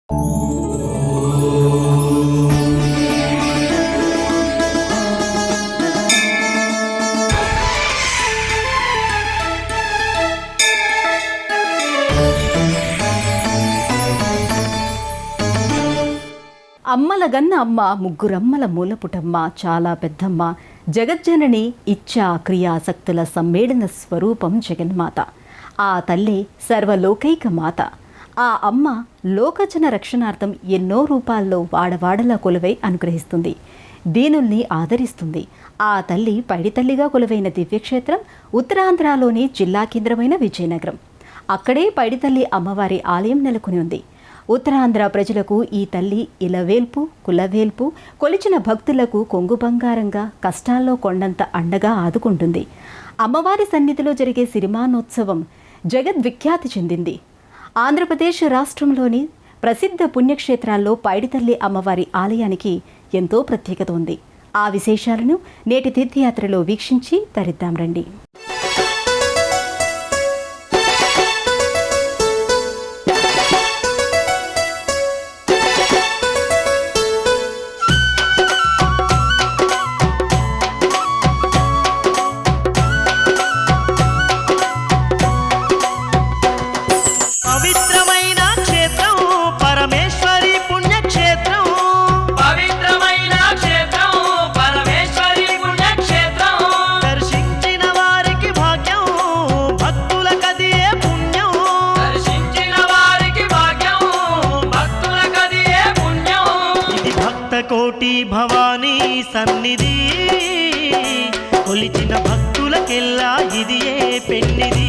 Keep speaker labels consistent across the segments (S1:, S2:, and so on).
S1: అమ్మలగన్న అమ్మ ముగ్గురమ్మల మూలపుటమ్మ చాలా పెద్దమ్మ జగజ్జనని ఇచ్ఛా క్రియాశక్తుల సమ్మేళన స్వరూపం జగన్మాత. ఆ తల్లి సర్వలోకైక మాత. ఆ అమ్మ లోకజన రక్షణార్థం ఎన్నో రూపాల్లో వాడవాడలా కొలువై అనుగ్రహిస్తుంది, దీనుల్ని ఆదరిస్తుంది. ఆ తల్లి పైడితల్లిగా కొలువైన దివ్యక్షేత్రం ఉత్తరాంధ్రలోని జిల్లా కేంద్రమైన విజయనగరం. అక్కడే పైడితల్లి అమ్మవారి ఆలయం నెలకొని ఉంది. ఉత్తరాంధ్ర ప్రజలకు ఈ తల్లి ఇలవేల్పు కులవేల్పు, కొలిచిన భక్తులకు కొంగు బంగారంగా, కష్టాల్లో కొండంత అండగా ఆదుకుంటుంది. అమ్మవారి సన్నిధిలో జరిగే సిరిమానోత్సవం జగద్విఖ్యాతి చెందింది. ఆంధ్రప్రదేశ్ రాష్ట్రంలోని ప్రసిద్ధ పుణ్యక్షేత్రాల్లో పైడితల్లి అమ్మవారి ఆలయానికి ఎంతో ప్రత్యేకత ఉంది. ఆ విశేషాలను నేటి తీర్థయాత్రలో వీక్షించి తరిద్దాం రండి.
S2: కోటి భవానీ సన్నిధి, కొలిచిన భక్తులకెల్లా ఇది ఏ పెన్నిది.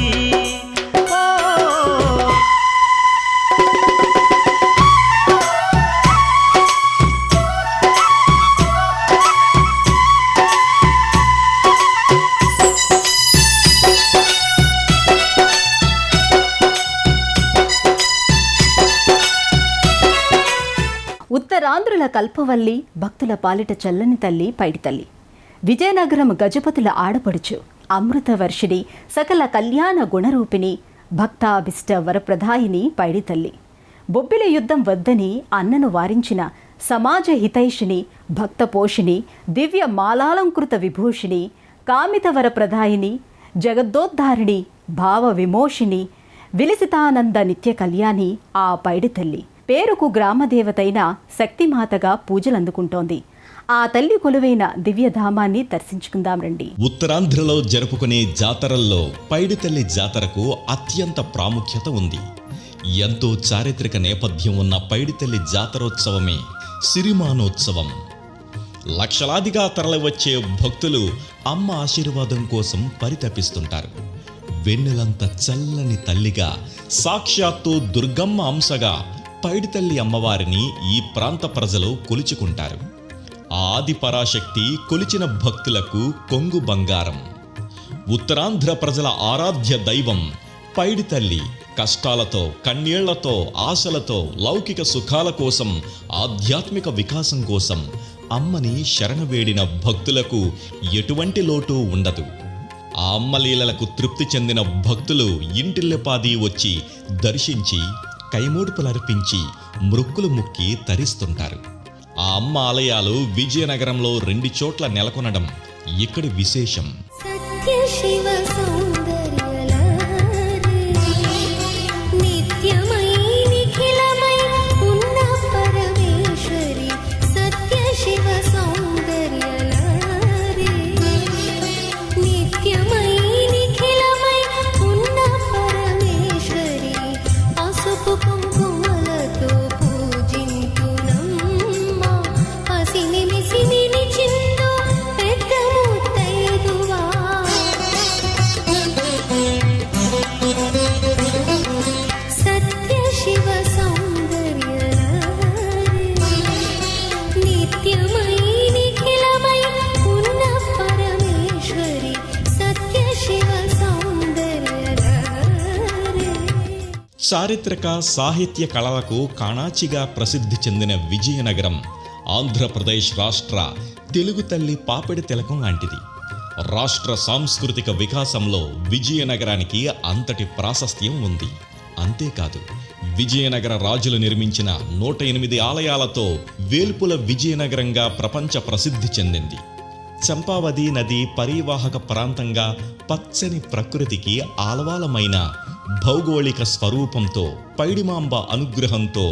S1: ఉత్తరాంధ్రుల కల్పవల్లి, భక్తుల పాలిట చల్లని తల్లి పైడితల్లి. విజయనగరం గజపతుల ఆడపడుచు, అమృత వర్షిణి, సకల కళ్యాణ గుణరూపిణి, భక్తాభిష్ట వరప్రదాయిని పైడితల్లి. బొబ్బిల యుద్ధం వద్దని అన్నను వారించిన సమాజ హితైషిణి, భక్త పోషిణి, దివ్య మాలాలంకృత విభూషిణి, కామిత వరప్రదాయిని, జగద్దోద్ధారిణి, భావ విమోషిణి, విలసితానంద నిత్య కళ్యాణి ఆ పైడితల్లి. పేరుకు గ్రామదేవతైన శక్తిమాతగా పూజలందుకుంటోంది. ఆ తల్లి కొలువైన దివ్యధామాన్ని దర్శించుకుందాం రండి.
S3: ఉత్తరాంధ్రలో జరుపుకునే జాతరల్లో పైడితల్లి జాతరకు అత్యంత ప్రాముఖ్యత ఉంది. ఎంతో చారిత్రక నేపథ్యం ఉన్న పైడితల్లి జాతరోత్సవమే సిరిమానోత్సవం. లక్షలాదిగా తరలివచ్చే భక్తులు అమ్మ ఆశీర్వాదం కోసం పరితపిస్తుంటారు. వెన్నెలంత చల్లని తల్లిగా, సాక్షాత్తు దుర్గమ్మ అంశగా పైడితల్లి అమ్మవారిని ఈ ప్రాంత ప్రజలు కొలుచుకుంటారు. ఆది పరాశక్తి కొలిచిన భక్తులకు కొంగు బంగారం. ఉత్తరాంధ్ర ప్రజల ఆరాధ్య దైవం పైడితల్లి కష్టాలతో, కన్నీళ్లతో, ఆశలతో, లౌకిక సుఖాల కోసం, ఆధ్యాత్మిక వికాసం కోసం అమ్మని శరణవేడిన భక్తులకు ఎటువంటి లోటు ఉండదు. ఆ అమ్మలీలలకు తృప్తి చెందిన భక్తులు ఇంటిల్లపాది వచ్చి దర్శించి కైమూడుపులర్పించి మృక్కులు ముక్కి తరిస్తుంటారు. ఆ అమ్మ ఆలయాలు విజయనగరంలో 2 చోట్ల నెలకొనడం ఇక్కడి విశేషం. చారిత్రక సాహిత్య కళలకు కాణాచిగా ప్రసిద్ధి చెందిన విజయనగరం ఆంధ్రప్రదేశ్ రాష్ట్ర తెలుగు తల్లి పాపిడి తిలకం లాంటిది. రాష్ట్ర సాంస్కృతిక వికాసంలో విజయనగరానికి అంతటి ప్రాశస్త్యం ఉంది. అంతేకాదు, విజయనగర రాజులు నిర్మించిన 108 ఆలయాలతో వేల్పుల విజయనగరంగా ప్రపంచ ప్రసిద్ధి చెందింది. చంపావతి నది పరివాహక ప్రాంతంగా పచ్చని ప్రకృతికి ఆలవాలమైన భౌగోళిక స్వరూపంతో పైడిమాంబ అనుగ్రహంతో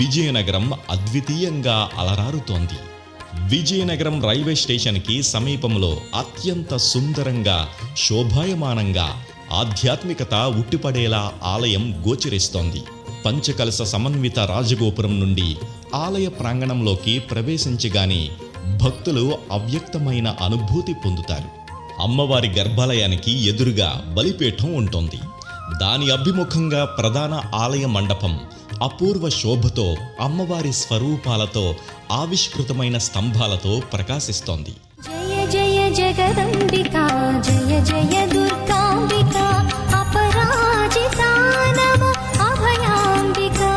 S3: విజయనగరం అద్వితీయంగా అలరారుతోంది. విజయనగరం రైల్వే స్టేషన్కి సమీపంలో అత్యంత సుందరంగా శోభాయమానంగా ఆధ్యాత్మికత ఉట్టిపడేలా ఆలయం గోచరిస్తోంది. పంచకలశ సమన్విత రాజగోపురం నుండి ఆలయ ప్రాంగణంలోకి ప్రవేశించగానే భక్తులు అవ్యక్తమైన అనుభూతి పొందుతారు. అమ్మవారి గర్భాలయానికి ఎదురుగా బలిపీఠం ఉంటుంది. దాని అభిముఖంగా ప్రధాన ఆలయ మండపం అపూర్వ శోభతో అమ్మవారి స్వరూపాలతో ఆవిష్కృతమైన స్తంభాలతో ప్రకాశిస్తోంది.
S4: జయ జయ జగదంబికా జయ జయ దుర్గాంబికా అపరాజితా నమో అభయాంబికా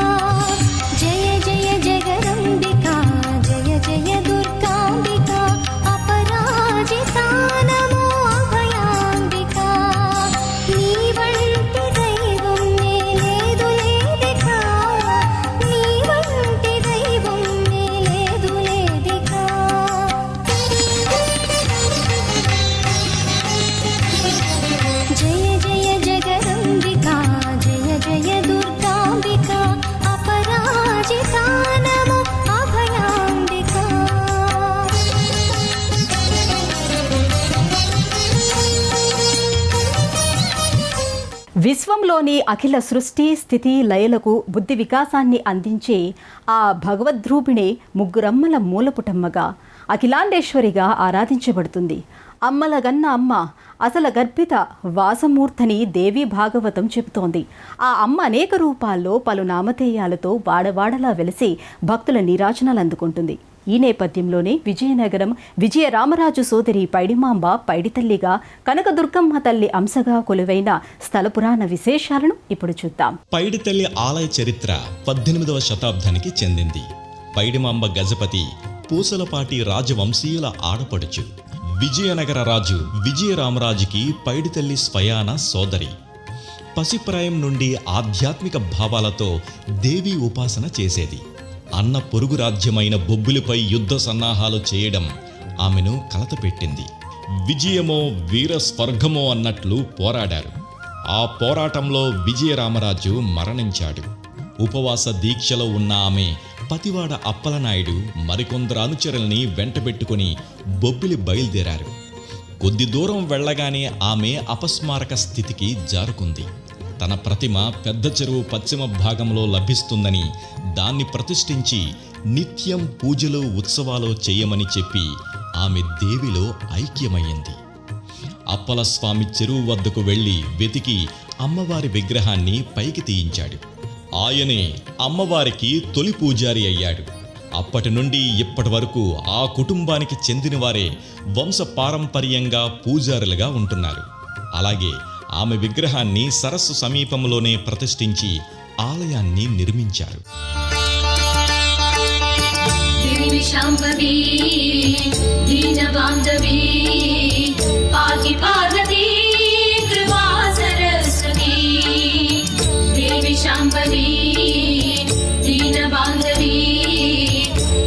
S4: జయ జయ జగదంబికా జయ జయ దుర్గాంబికా అపరాజితా నమో అభయాంబికా నీ వంటి దైవం లేదు లేదికా నీ వంటి దైవం లేదు లేదికా జయ జయ జగదంబికా జయ జయ దుర్గాంబికా అపరాజితా నమో అభయాంబికా
S1: విశ్వంలోని అఖిల సృష్టి స్థితి లయలకు బుద్ధి వికాసాన్ని అందించే ఆ భగవద్రూపిణే ముగ్గురమ్మల మూలపుటమ్మగా అఖిలాండేశ్వరిగా ఆరాధించబడుతుంది. అమ్మలగన్న అమ్మ అసల గర్భిత వాసమూర్తని దేవి భాగవతం చెబుతోంది. ఆ అమ్మ అనేక రూపాల్లో పలు నామధేయాలతో వాడవాడలా వెలిసి భక్తుల నీరాజనాలు అందుకుంటుంది. ఈ నేపథ్యంలోనే విజయనగరం విజయరామరాజు సోదరి పైడిమాంబ పైడితల్లిగా కనకదుర్గమ్మ తల్లి అంశగా కొలువైన స్థల పురాణ విశేషాలను ఇప్పుడు చూద్దాం.
S3: పైడితల్లి ఆలయ చరిత్ర 18వ శతాబ్దానికి చెందింది. పైడిమాంబ గజపతి పూసలపాటి రాజవంశీయుల ఆడపడుచు. విజయనగర రాజు విజయరామరాజుకి పైడితల్లి స్వయాన సోదరి. పసిప్రాయం నుండి ఆధ్యాత్మిక భావాలతో దేవీ ఉపాసన చేసేది. అన్న పొరుగు రాజ్యమైన బొబ్బిలిపై యుద్ధ సన్నాహాలు చేయడం ఆమెను కలతపెట్టింది. విజయమో వీర స్వర్గమో అన్నట్లు పోరాడారు. ఆ పోరాటంలో విజయరామరాజు మరణించాడు. ఉపవాస దీక్షలో ఉన్న ఆమె పతివాడ అప్పలనాయుడు మరికొందరు అనుచరుల్ని వెంటబెట్టుకుని బొబ్బిలి బయలుదేరారు. కొద్ది దూరం వెళ్ళగానే ఆమె అపస్మారక స్థితికి జారుకుంది. తన ప్రతిమ పెద్ద చెరువు పశ్చిమ భాగంలో లభిస్తుందని దాన్ని ప్రతిష్ఠించి నిత్యం పూజలు ఉత్సవాలు చేయమని చెప్పి ఆమె దేవిలో ఐక్యమయ్యింది. అప్పలస్వామి చెరువు వద్దకు వెళ్ళి వెతికి అమ్మవారి విగ్రహాన్ని పైకి తీయించాడు. ఆయనే అమ్మవారికి తొలి పూజారి అయ్యాడు. అప్పటి నుండి ఇప్పటి వరకు ఆ కుటుంబానికి చెందినవారే వంశపారంపర్యంగా పూజారులుగా ఉంటున్నారు. అలాగే ఆమె విగ్రహాన్ని సరస్సు సమీపంలోనే ప్రతిష్ఠించి ఆలయాన్ని నిర్మించారు.
S4: దేవి శాంభవి దీనబాంధవి పాహి పార్వతీ కృపా సరస్వతి దేవి శాంభవి దీనబాంధవి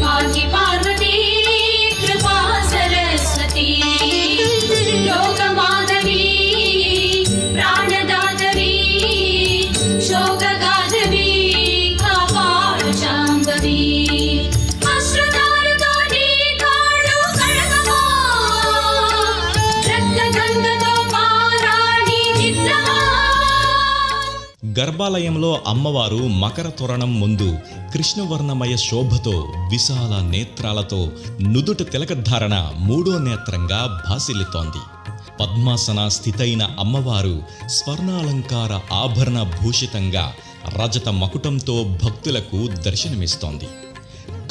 S4: పాహి పార్వతీ కృపా సరస్వతి లోకమాధవి ప్రాణదాతవి శోకగాధవి కాపాడు శాంభవి అశ్రుధారతో నీ కాడు కడగమా రక్తగంగతో పారాణి చిత్రమా.
S3: గర్భాలయంలో అమ్మవారు మకర తోరణం ముందు కృష్ణవర్ణమయ శోభతో విశాల నేత్రాలతో నుదుట తిలకధారణ మూడో నేత్రంగా భాసిల్లుతోంది. పద్మాసన స్థితైన అమ్మవారు స్వర్ణాలంకార ఆభరణ భూషితంగా రజత మకుటంతో భక్తులకు దర్శనమిస్తోంది.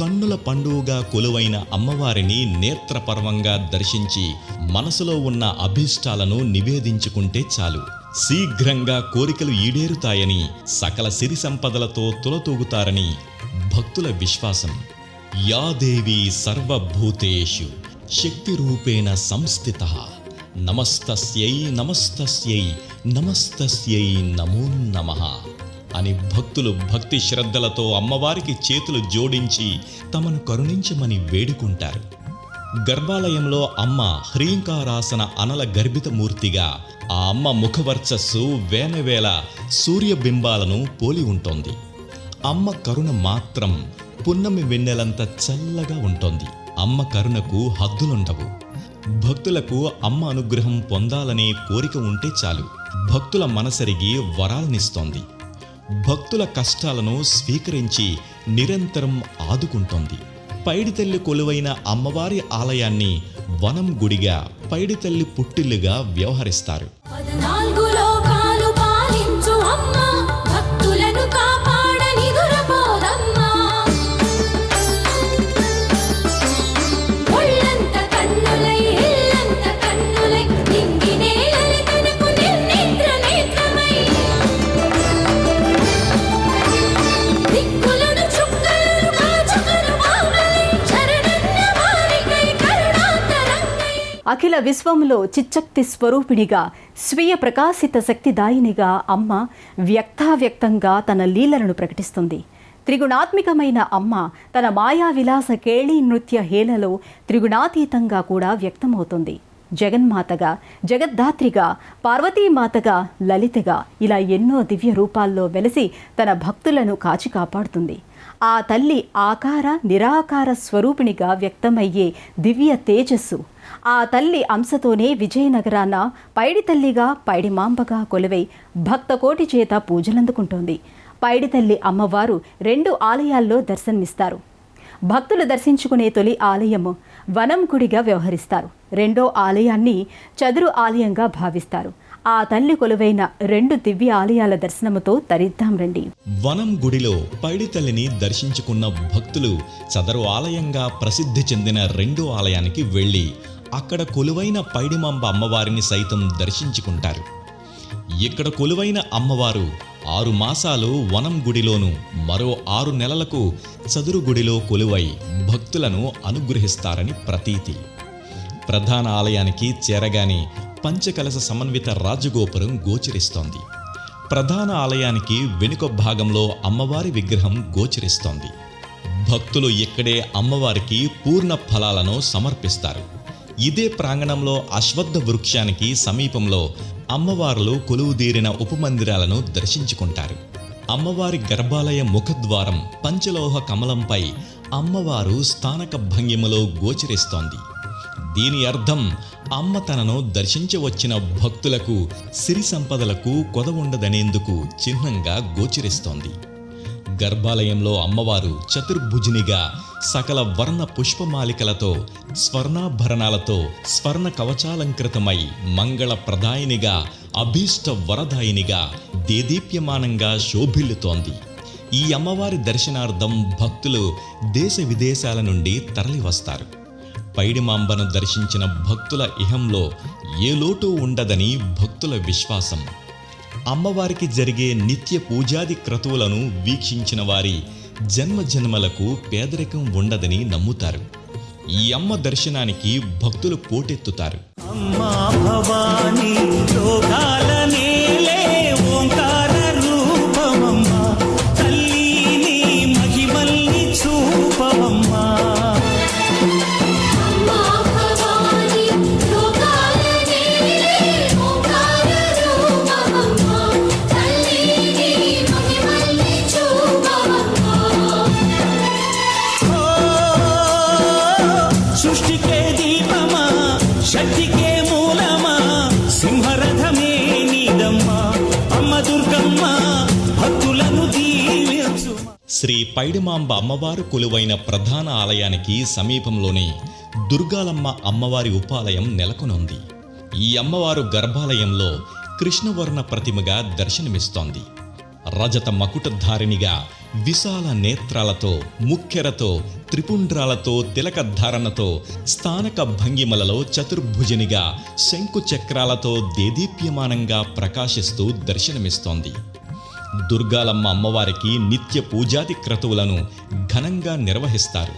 S3: కన్నుల పండుగగా కొలువైన అమ్మవారిని నేత్రపర్వంగా దర్శించి మనసులో ఉన్న అభీష్టాలను నివేదించుకుంటే చాలు, శీఘ్రంగా కోరికలు ఈడేరుతాయని, సకల సిరి సంపదలతో తులతూగుతారని భక్తుల విశ్వాసం. యా దేవి సర్వభూతేషు శక్తి రూపేణ సంస్థితః నమస్తస్యై నమస్తస్యై నమస్తస్యై నమో నమః. అని భక్తులు భక్తి శ్రద్ధలతో అమ్మవారికి చేతులు జోడించి తమను కరుణించమని వేడుకుంటారు. గర్భాలయంలో అమ్మ హ్రీంకారాసన అనల గర్భిత మూర్తిగా ఆ అమ్మ ముఖవర్చస్సు వేనవేల సూర్యబింబాలను పోలి ఉంటోంది. అమ్మ కరుణ మాత్రం పున్నమి వెన్నెలంత చల్లగా ఉంటోంది. అమ్మ కరుణకు హద్దులుండవు. భక్తులకు అమ్మ అనుగ్రహం పొందాలనే కోరిక ఉంటే చాలు భక్తుల మనసరిగి వరాలనిస్తోంది. భక్తుల కష్టాలను స్వీకరించి నిరంతరం ఆదుకుంటోంది. పైడితల్లి కొలువైన అమ్మవారి ఆలయాన్ని వనం గుడిగా, పైడితల్లి పుట్టిల్లుగా వ్యవహరిస్తారు.
S4: 14 లోకాలు పాలించు అమ్మ, భక్తులను కాపాడని దురపోదమ్మా. ఒళ్ళంత కన్నులై ఇల్లంత కన్నులై నింగినే లలితనకు నిర్నిద్ర నేత్రమై. దిక్కులను చుక్కలను కాచుకను మామలై శరణన్న వారికై కరుణాంతరంగై.
S1: అఖిల విశ్వంలో చిచ్చక్తి స్వరూపిణిగా, స్వీయ ప్రకాశిత శక్తిదాయినిగా అమ్మ వ్యక్తావ్యక్తంగా తన లీలలను ప్రకటిస్తుంది. త్రిగుణాత్మికమైన అమ్మ తన మాయా విలాస కేళీ నృత్య హేళలో త్రిగుణాతీతంగా కూడా వ్యక్తమవుతుంది. జగన్మాతగా, జగద్ధాత్రిగా, పార్వతీమాతగా, లలితగా ఇలా ఎన్నో దివ్య రూపాల్లో వెలసి తన భక్తులను కాచి కాపాడుతుంది. ఆ తల్లి ఆకార నిరాకార స్వరూపిణిగా వ్యక్తమయ్యే దివ్య తేజస్సు, ఆ తల్లి అంశతోనే విజయనగరాన పైడితల్లిగా, పైడిమాంబగా కొలువై భక్తకోటి చేత పూజలందుకుంటోంది. పైడితల్లి అమ్మవారు 2 ఆలయాల్లో దర్శనమిస్తారు. భక్తులు దర్శించుకునే తొలి ఆలయము వనం గుడిగా వ్యవహరిస్తారు. 2వ ఆలయాన్ని చదురు ఆలయంగా భావిస్తారు. ఆ తల్లి కొలువైన 2 దివ్య ఆలయాల దర్శనముతో తరిద్దాం రండి.
S3: వనం గుడిలో పైడితల్లిని దర్శించుకున్న భక్తులు చదరు ఆలయంగా ప్రసిద్ధి చెందిన 2వ ఆలయానికి వెళ్ళి అక్కడ కొలువైన పైడిమాంబ అమ్మవారిని సైతం దర్శించుకుంటారు. ఇక్కడ కొలువైన అమ్మవారు 6 మాసాలు వనం గుడిలోను, మరో 6 నెలలకు చదురు గుడిలో కొలువై భక్తులను అనుగ్రహిస్తారని ప్రతీతి. ప్రధాన ఆలయానికి చేరగానే పంచకలశ సమన్విత రాజగోపురం గోచరిస్తోంది. ప్రధాన ఆలయానికి వెనుక భాగంలో అమ్మవారి విగ్రహం గోచరిస్తోంది. భక్తులు ఇక్కడే అమ్మవారికి పూర్ణ ఫలాలను సమర్పిస్తారు. ఇదే ప్రాంగణంలో అశ్వత్థ వృక్షానికి సమీపంలో అమ్మవార్లు కొలువుదీరిన ఉపమందిరాలను దర్శించుకుంటారు. అమ్మవారి గర్భాలయ ముఖద్వారం పంచలోహ కమలంపై అమ్మవారు స్థానక భంగిమలో గోచరిస్తోంది. దీని అర్థం అమ్మ తనను దర్శించవచ్చిన భక్తులకు సిరి సంపదలకు కొదవుండదనేందుకు చిహ్నంగా గోచరిస్తోంది. గర్భాలయంలో అమ్మవారు చతుర్భుజినిగా సకల వర్ణ పుష్పమాలికలతో, స్వర్ణాభరణాలతో, స్వర్ణ కవచాలంకృతమై మంగళప్రదాయినిగా, అభీష్ట వరదాయినిగా దేదీప్యమానంగా శోభిల్లుతోంది. ఈ అమ్మవారి దర్శనార్థం భక్తులు దేశ విదేశాల నుండి తరలివస్తారు. పైడిమాంబను దర్శించిన భక్తుల ఇహంలో ఏ లోటు ఉండదని భక్తుల విశ్వాసం. అమ్మవారికి జరిగే నిత్య పూజాది క్రతువులను వీక్షించిన వారి జన్మజన్మలకు పేదరికం ఉండదని నమ్ముతారు. ఈ అమ్మ దర్శనానికి భక్తులు పోటెత్తుతారు.
S2: అమ్మా భవానీ లోకాల నేలే ఓంకార రూపమమ్మా, తల్లి నీ మహిమల్ని చూపవమ్మా.
S4: అమ్మా భవానీ లోకాల నేలే ఓంకార రూపమమ్మా, తల్లి నీ మహిమల్ని చూపవమ్మా.
S2: సృష్టికే దీపమా, శక్తికే మూలమా, సింహరథమే నీదమ్మా, అమ్మ దుర్గమ్మ భక్తులను దీవించుమా.
S3: శ్రీ పైడిమాంబ అమ్మవారు కొలువైన ప్రధాన ఆలయానికి సమీపంలోనే దుర్గాలమ్మ అమ్మవారి ఉపాలయం నెలకొనుంది. ఈ అమ్మవారు గర్భాలయంలో కృష్ణవర్ణ ప్రతిమగా దర్శనమిస్తోంది. రజత మకుటధారిణిగా, విశాల నేత్రాలతో, ముఖ్యరతో, త్రిపుండ్రాలతో, తిలకధారణతో, స్థానక భంగిమలలో చతుర్భుజనిగా, శంకు చక్రాలతో దేదీప్యమానంగా ప్రకాశిస్తూ దర్శనమిస్తోంది. దుర్గాలమ్మ అమ్మవారికి నిత్య పూజాది క్రతువులను ఘనంగా నిర్వహిస్తారు.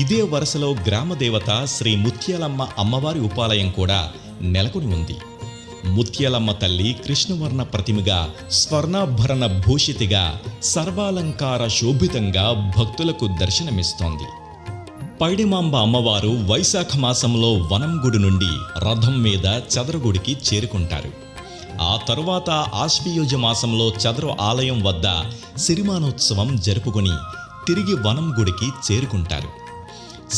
S3: ఇదే వరుసలో గ్రామదేవత శ్రీ ముత్యాలమ్మ అమ్మవారి ఉపాలయం కూడా నెలకొని ఉంది. ముత్యాలమ్మ తల్లి కృష్ణవర్ణ ప్రతిమగా స్వర్ణాభరణ భూషితిగా సర్వాలంకార శోభితంగా భక్తులకు దర్శనమిస్తోంది. పైడిమాంబ అమ్మవారు వైశాఖ మాసంలో వనంగుడి నుండి రథం మీద చదరగుడికి చేరుకుంటారు. ఆ తరువాత ఆశ్వయుజ మాసంలో చదరు ఆలయం వద్ద సిరిమానోత్సవం జరుపుకొని తిరిగి వనం గుడికి చేరుకుంటారు.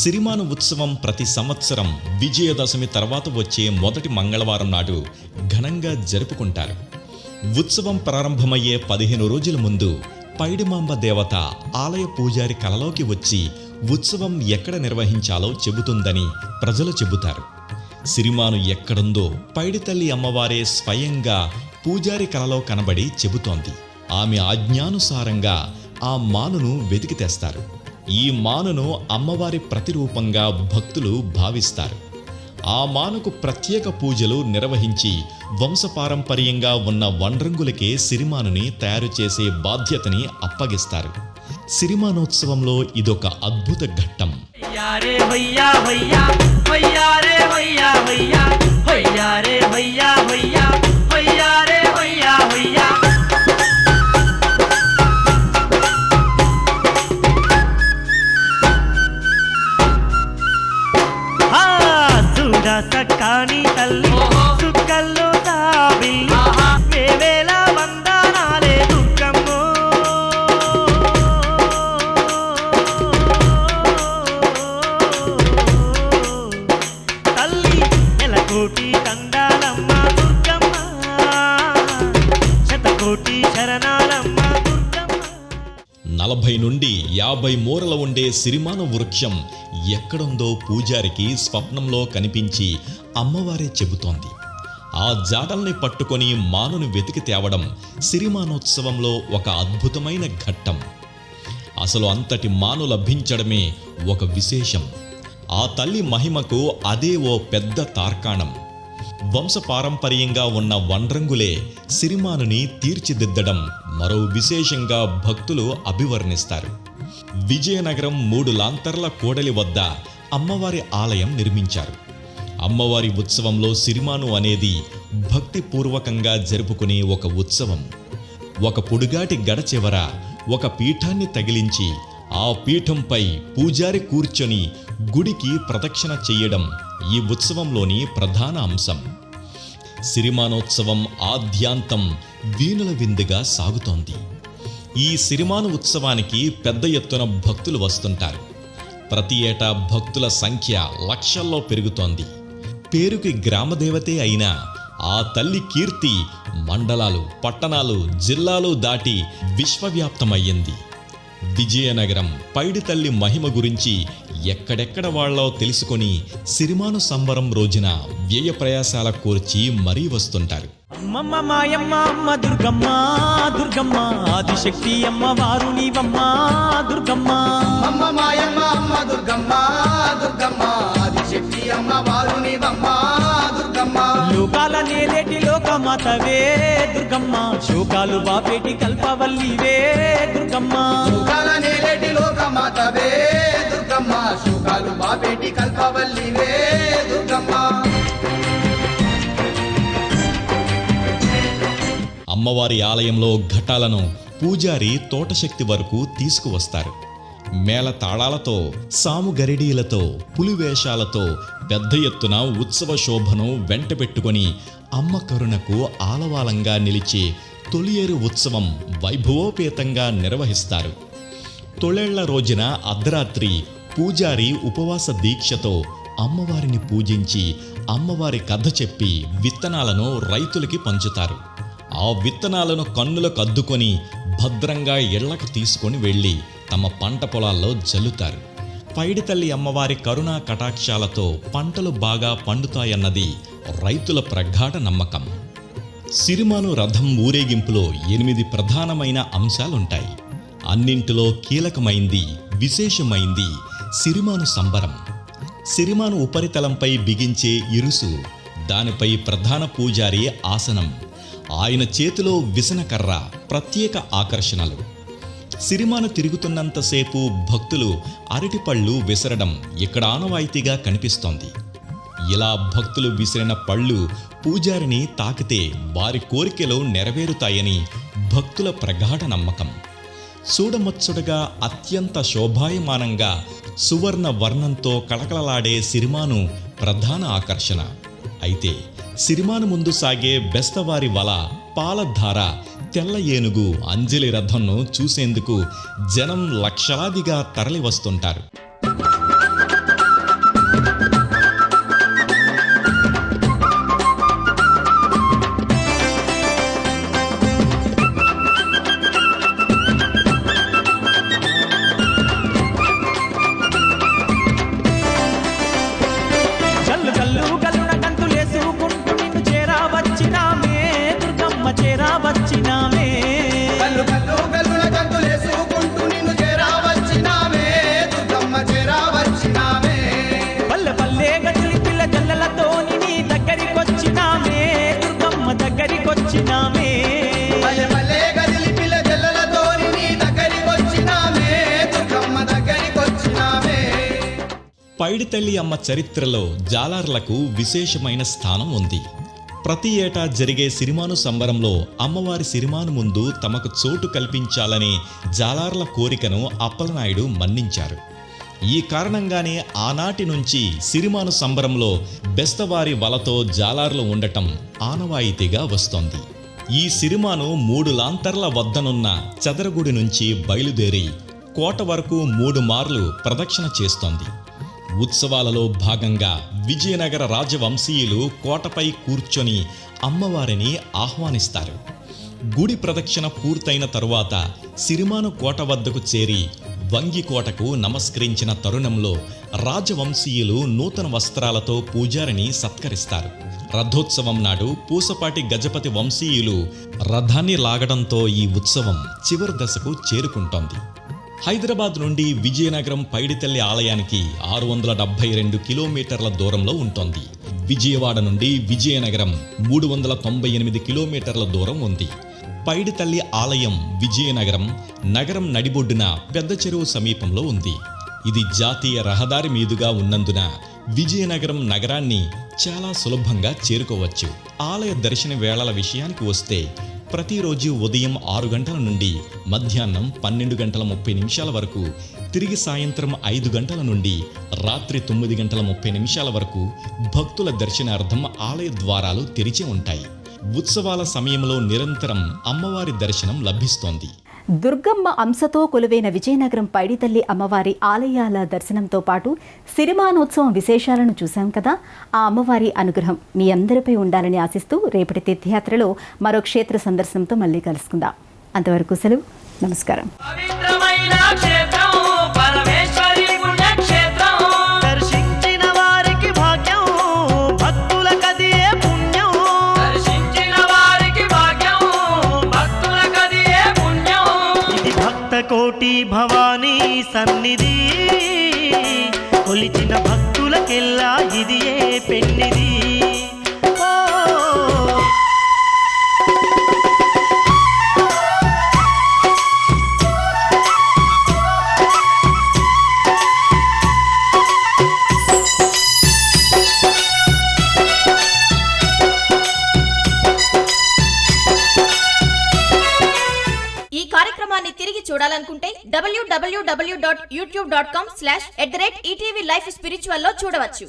S3: సిరిమాను ఉత్సవం ప్రతి సంవత్సరం విజయదశమి తర్వాత వచ్చే మొదటి మంగళవారం నాడు ఘనంగా జరుపుకుంటారు. ఉత్సవం ప్రారంభమయ్యే 15 రోజుల ముందు పైడిమాంబ దేవత ఆలయ పూజారి కలలోకి వచ్చి ఉత్సవం ఎక్కడ నిర్వహించాలో చెబుతుందని ప్రజలు చెబుతారు. సిరిమాను ఎక్కడుందో పైడితల్లి అమ్మవారే స్వయంగా పూజారి కలలో కనబడి చెబుతోంది. ఆమె ఆజ్ఞానుసారంగా ఆ మానును వెతికి తెస్తారు. ఈ మానును అమ్మవారి ప్రతిరూపంగా భక్తులు భావిస్తారు. ఆ మానుకు ప్రత్యేక పూజలు నిర్వహించి వంశపారంపర్యంగా ఉన్న వండ్రంగులకే సిరిమానుని తయారు చేసే బాధ్యతని అప్పగిస్తారు. సిరిమానోత్సవంలో ఇదొక అద్భుత ఘట్టం.
S2: సక్కాని తల్లి సుక్కల్లో తాబిల్లి వేవేల వందనాలే దుర్గమ్మో. తల్లి నెలకోటి దండాలమ్మ దుర్గమ్మ, శతకోటి శరణాలమ్మ దుర్గమ్మ.
S3: 40 నుండి 50 మూరల ఉండే సిరిమాను వృక్షం ఎక్కడుందో పూజారికి స్వప్నంలో కనిపించి అమ్మవారే చెబుతోంది. ఆ జాడల్ని పట్టుకొని మానును వెతికి తేవడం సిరిమానోత్సవంలో ఒక అద్భుతమైన ఘట్టం. అసలు అంతటి మాను లభించడమే ఒక విశేషం. ఆ తల్లి మహిమకు అదే ఓ పెద్ద తార్కాణం. వంశపారంపర్యంగా ఉన్న వండ్రంగులే సిరిమానుని తీర్చిదిద్దడం మరో విశేషంగా భక్తులు అభివర్ణిస్తారు. విజయనగరం 3 లాంతర్ల కోడలి వద్ద అమ్మవారి ఆలయం నిర్మించారు. అమ్మవారి ఉత్సవంలో సిరిమాను అనేది భక్తిపూర్వకంగా జరుపుకునే ఒక ఉత్సవం. ఒక పొడుగాటి గడ చివర ఒక పీఠాన్ని తగిలించి ఆ పీఠంపై పూజారి కూర్చొని గుడికి ప్రదక్షిణ చెయ్యడం ఈ ఉత్సవంలోని ప్రధాన అంశం. సిరిమానోత్సవం ఆద్యాంతం వీణుల విందుగా సాగుతోంది. ఈ సిరిమాను ఉత్సవానికి పెద్ద ఎత్తున భక్తులు వస్తుంటారు. ప్రతి ఏటా భక్తుల సంఖ్య లక్షల్లో పెరుగుతోంది. పేరుకి గ్రామదేవతే అయినా ఆ తల్లి కీర్తి మండలాలు, పట్టణాలు, జిల్లాలు దాటి విశ్వవ్యాప్తమయ్యింది. విజయనగరం పైడితల్లి మహిమ గురించి ఎక్కడెక్కడ వాళ్ళో తెలుసుకొని సిరిమాను సంబరం రోజున వ్యయ ప్రయాసాల కోర్చి మరీ వస్తుంటారు.
S2: అమ్మమ్మ మాయమ్మ అమ్మ దుర్గమ్మ దుర్గమ్మ ఆదిశక్తి అమ్మ వారు నీవమ్మ దుర్గమ్మ.
S5: అమ్మ మాయమ్మ అమ్మ దుర్గమ్మ దుర్గమ్మ ఆదిశక్తి అమ్మ వారు నీవమ్మ దుర్గమ్మ.
S2: లోకాల నేలేటి లోకమాతవే దుర్గమ్మ, శోకాలు బాపేటి కల్పవల్లివే దుర్గమ్మ.
S5: శోకాల నేలేటి లోకమాతవే దుర్గమ్మ, శోకాలు బాపేటి కల్పవల్లివే దుర్గమ్మ.
S3: అమ్మవారి ఆలయంలో ఘటాలను పూజారి తోటశక్తి వరకు తీసుకువస్తారు. మేళ తాళాలతో, సాము గరిడీలతో, పులివేషాలతో పెద్ద ఎత్తున ఉత్సవ శోభను వెంటబెట్టుకొని అమ్మ కరుణకు ఆలవాలంగా నిలిచే తొలియేరు ఉత్సవం వైభవోపేతంగా నిర్వహిస్తారు. తొలేళ్ల రోజున అర్ధరాత్రి పూజారి ఉపవాస దీక్షతో అమ్మవారిని పూజించి అమ్మవారి కథ చెప్పి విత్తనాలను రైతులకి పంచుతారు. ఆ విత్తనాలను కన్నులకు అద్దుకొని భద్రంగా ఇళ్లకు తీసుకొని వెళ్ళి తమ పంట పొలాల్లో జల్లుతారు. పైడితల్లి అమ్మవారి కరుణా కటాక్షాలతో పంటలు బాగా పండుతాయన్నది రైతుల ప్రగాఢ నమ్మకం. సిరిమాను రథం ఊరేగింపులో 8 ప్రధానమైన అంశాలుంటాయి. అన్నింటిలో కీలకమైంది, విశేషమైంది సిరిమాను సంబరం. సిరిమాను ఉపరితలంపై బిగించే ఇరుసు, దానిపై ప్రధాన పూజారి ఆసనం, ఆయన చేతిలో విసనకర్ర ప్రత్యేక ఆకర్షణలు. సిరిమాను తిరుగుతున్నంతసేపు భక్తులు అరటిపళ్ళు విసరడం ఇక్కడ ఆనవాయితీగా కనిపిస్తోంది. ఇలా భక్తులు విసిరిన పళ్ళు పూజారిని తాకితే వారి కోరికలు నెరవేరుతాయని భక్తుల ప్రగాఢ నమ్మకం. చూడముచ్చటగా అత్యంత శోభాయమానంగా సువర్ణ వర్ణంతో కళకళలాడే సిరిమాను ప్రధాన ఆకర్షణ. అయితే సిరిమాను ముందు సాగే బెస్తవారి వల, పాలధార, తెల్ల ఏనుగు, అంజలి రథంను చూసేందుకు జనం లక్షలాదిగా తరలి వస్తుంటారు.
S2: గల్లు గల్లు గల్లున గంతులేసుకుంటూ నిన్ను చేరా వచ్చినామే దుర్గమ్మ, చేరా వచ్చినామే.
S5: కల్లు కల్లు కల్లున గంతులేసుకుంటూ నిన్ను చేరా వచ్చినామే దుర్గమ్మ, చేరా వచ్చినామే.
S2: పల్లె పల్లె గదిలి పిల్ల జల్లలతోని నీ దగ్గరికొచ్చినామే దుర్గమ్మ, దగ్గరికొచ్చినామే.
S5: పల్లె పల్లె గదిలి పిల్ల జల్లలతోని నీ దగ్గరికొచ్చినామే దుర్గమ్మ, దగ్గరికొచ్చినామే.
S3: పైడితల్లి అమ్మ చరిత్రలో జాలార్లకు విశేషమైన స్థానం ఉంది. ప్రతి ఏటా జరిగే సిరిమాను సంబరంలో అమ్మవారి సిరిమాను ముందు తమకు చోటు కల్పించాలనే జాలార్ల కోరికను అప్పలనాయుడు మన్నించారు. ఈ కారణంగానే ఆనాటి నుంచి సిరిమాను సంబరంలో బెస్తవారి వలతో జాలార్లు ఉండటం ఆనవాయితీగా వస్తోంది. ఈ సిరిమాను 3 లాంతర్ల వద్దనున్న చదరగుడి నుంచి బయలుదేరి కోట వరకు 3 మార్లు ప్రదక్షిణ చేస్తోంది. ఉత్సవాలలో భాగంగా విజయనగర రాజవంశీయులు కోటపై కూర్చొని అమ్మవారిని ఆహ్వానిస్తారు. గుడి ప్రదక్షిణ పూర్తయిన తరువాత సిరిమాను కోట వద్దకు చేరి వంగి కోటకు నమస్కరించిన తరుణంలో రాజవంశీయులు నూతన వస్త్రాలతో పూజారిని సత్కరిస్తారు. రథోత్సవం నాడు పూసపాటి గజపతి వంశీయులు రథాన్ని లాగడంతో ఈ ఉత్సవం చివరి దశకు చేరుకుంటోంది. హైదరాబాద్ నుండి విజయనగరం పైడితల్లి ఆలయానికి 672 కిలోమీటర్ల దూరంలో ఉంటుంది. విజయవాడ నుండి విజయనగరం 398 కిలోమీటర్ల దూరం ఉంది. పైడితల్లి ఆలయం విజయనగరం నగరం నడిబొడ్డున పెద్ద చెరువు సమీపంలో ఉంది. ఇది జాతీయ రహదారి మీదుగా ఉన్నందున విజయనగరం నగరాన్ని చాలా సులభంగా చేరుకోవచ్చు. ఆలయ దర్శన వేళల విషయానికి వస్తే ప్రతిరోజు ఉదయం 6 గంటల నుండి మధ్యాహ్నం 12:30 వరకు, తిరిగి సాయంత్రం 5 గంటల నుండి రాత్రి 9:30 వరకు భక్తుల దర్శనార్థం ఆలయ ద్వారాలు తెరిచి ఉంటాయి. ఉత్సవాల సమయంలో నిరంతరం అమ్మవారి దర్శనం లభిస్తోంది.
S1: దుర్గమ్మ అంశతో కొలువైన విజయనగరం పైడితల్లి అమ్మవారి ఆలయాల దర్శనంతో పాటు సిరిమానోత్సవం విశేషాలను చూశాం కదా. ఆ అమ్మవారి అనుగ్రహం మీ అందరిపై ఉండాలని ఆశిస్తూ రేపటి తీర్థయాత్రలో మరో క్షేత్ర సందర్శనంతో మళ్ళీ కలుసుకుందాం. అంతవరకు సెలవు. నమస్కారం.
S6: పవిత్రమైన క్షేత్రం పరమేశ్వరి పుణ్యక్షేత్రం,
S2: దర్శించిన వారికి భాగ్యం, భక్తులకదియే పుణ్యం.
S6: దర్శించిన వారికి భాగ్యం, భక్తులకదియే పుణ్యం.
S2: ఇది భక్త కోటి భవానీ సన్నిధి, కొలిచిన భక్తులకెల్లా ఇది ఏ పెన్నిది.
S7: ఈ కార్యక్రమాన్ని తిరిగి చూడాలనుకుంటే www.youtube.com/@ETV Life Spiritual లో చూడవచ్చు.